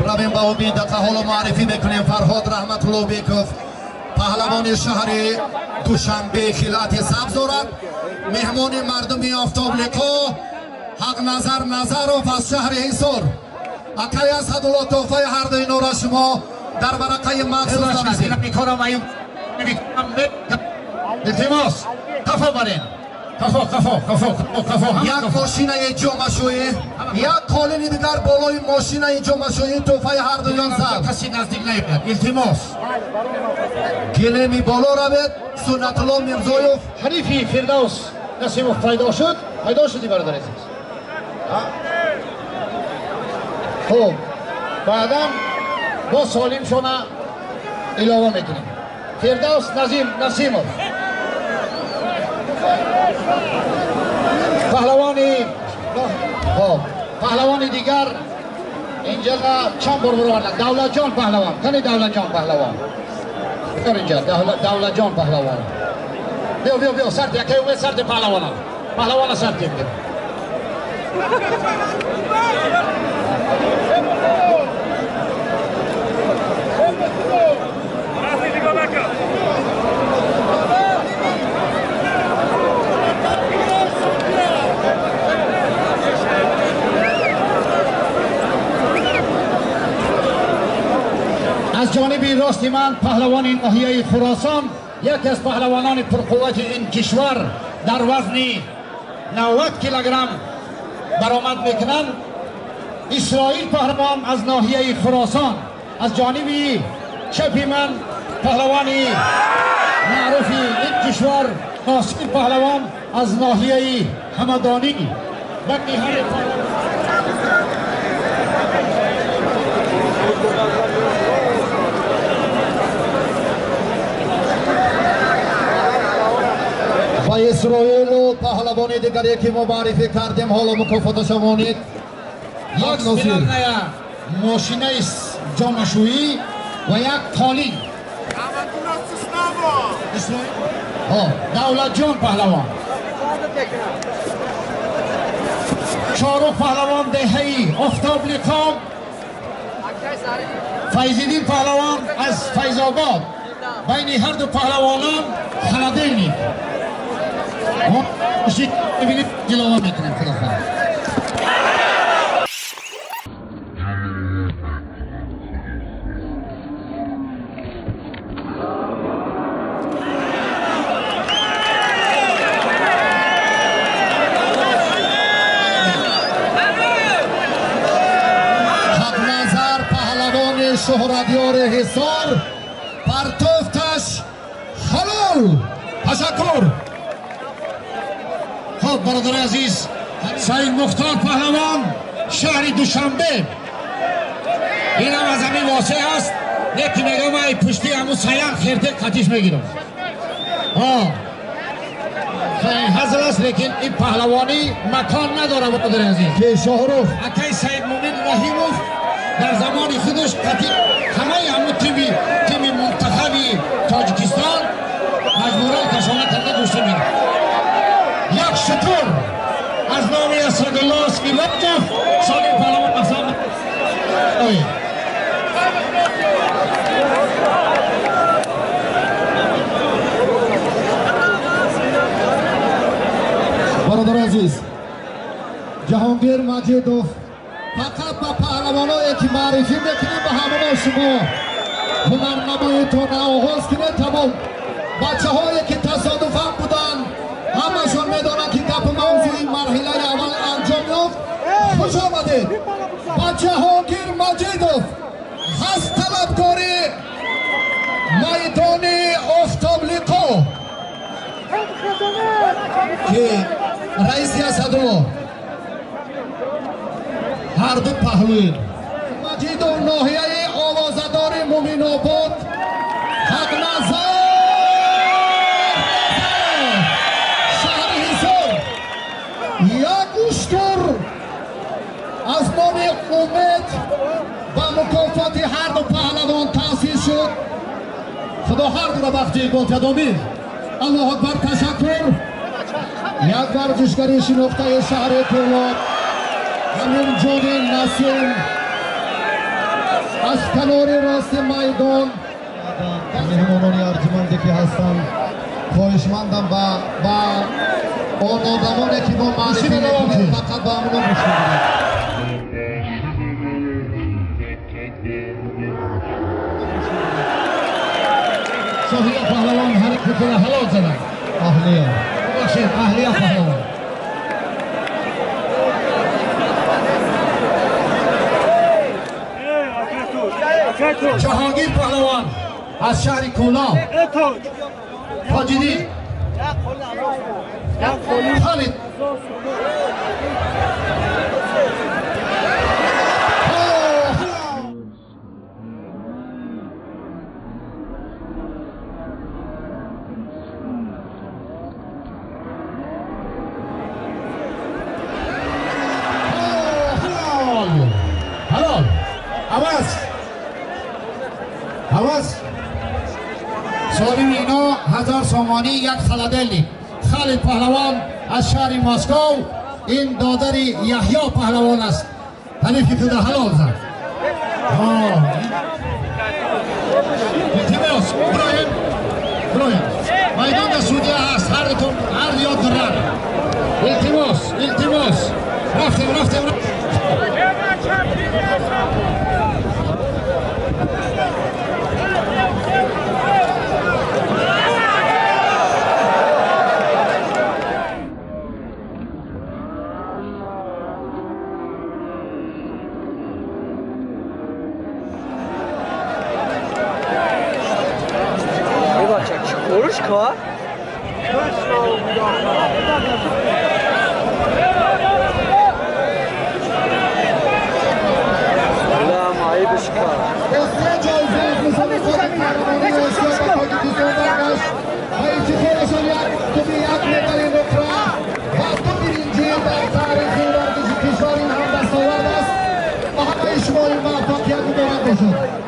رویم با امید دقیقه حالا معرفی بکنیم فرهاد رحمت‌الله بیکوف پهلوان شهر دوشنبه خلعت سبز دارد. مهمان مردم آفتاب لقا حق نظرов از شهر حصار. اکای اسدالله تحفه هر دو اینا را شما در ورقه مخصوص نویسید. التماس کفا برین کفا یک ماشینه جمعشویی یک قالین دیگر بالای ماشینه جمعشویی تحفه هر دویان زد. کسی نزدیک نیاید. التماس گلمی بالا روید. سنت الله میرزایوف حریفی فردوس نسیموف پیدا شدی برادر عزیز. خب بعدا با سالم شما علاوه میکنیم. فردوس نسیموف پهلوانی دیگر اینجا چند برآوردن. دولت جان پهلوان. کنی دولت جان پهلوان بکر اینجا. دولت جان پهلوان بیا سرد یکی اومد سرد پهلوان سرد بیا. از جانب راست من پهلوان ناحیه خراسان یکی از پهلوانان پرقوت این کشور در وزن 90 کیلوگرم برآمد میکنند. اسرائیل پهلوان از ناحیه خراسان. از جانب چپ من پهلوان معروف این کشور ناصر پهلوان از ناحیه همدانی. و اسرائیل و پهلوان دیگری که ما معرفی کردیم حالا مکافات شمانید. یک ماشینه جامعشویی و یک قالین. دولت جان پهلوان. شاروخ پهلوان دهی آفتاب لقا. فیض‌الدین پهلوان از فیض‌آباد. بین هر دو پهلوانان خلدینی. ببینید جلوه میکنیم. خدا خواهد. حق نظر پهلوان شهردیار حصار پرتوفتش حلال. تشکر. خب برادر عزیز سید مختار پهلوان شهر دوشنبه. این هم از همین واسه هست. یکی میگه من پشتی همون سیان خیرده قطیش میگیرم. خیلی حضر است لیکن این پهلوانی مکان نداره برادر عزیز. که شاهروخ اکای سید مومن رحیموف در زمان خودش قطیع همون تیم منتخبی تاجیکستان مجبوران کشانه کرده دوشته میره. یک شطور از نام اسدالله اسکیلوتوف سالی پهلوان افزام. برادر عزیز جهانگیر مجیدوف فقط با پهلوانایی که معرفی میکنیم به همه شما هنرنماییتون آغاز کنید. تمام بچه هایی که تصادفاً بودن همشون میدونن که گپ موضوع این مرحله اول انجام یافت. خوش آمدید. جهانگیر مجیدوف هست طلبکاری میدان آفتاب لقا که رئیس اسدالله هر دو پهلوی مجیدوف ناحیه آوازدار مومن آباد حق نظر از نام امید و مکافات هر دو پهلوان تأسیس شد. خدا هر دو را بخشید. با تدامی الله اکبر. تشکر. یک ورزشکاری شناخته شهر پولاد همین جان نسیم از کنار راست میدان مهمانان ارجمندی که هستند خواهشمندم و اون آدمانی که با معرفی میکنید فقط با همون گوش بدید. صحیح پهلوان حرکت را حلال زدن. اهلیه باشید اهلیه پهلوان. جهانگیر پهلوان از شهر کولا تاجدین خالد حلال عوض سالم اینا 1000 سامانی یک خلدلی خالد پهلوان از شهر مسکو این دادر یحیی پهلوان است حریف که در حلال زد التماس برایم میدان در سودیه هست هر یاد درر التماس رفتیم Oruç ka? Selam ayıbış ka. شما این موفقیت رو به من بشون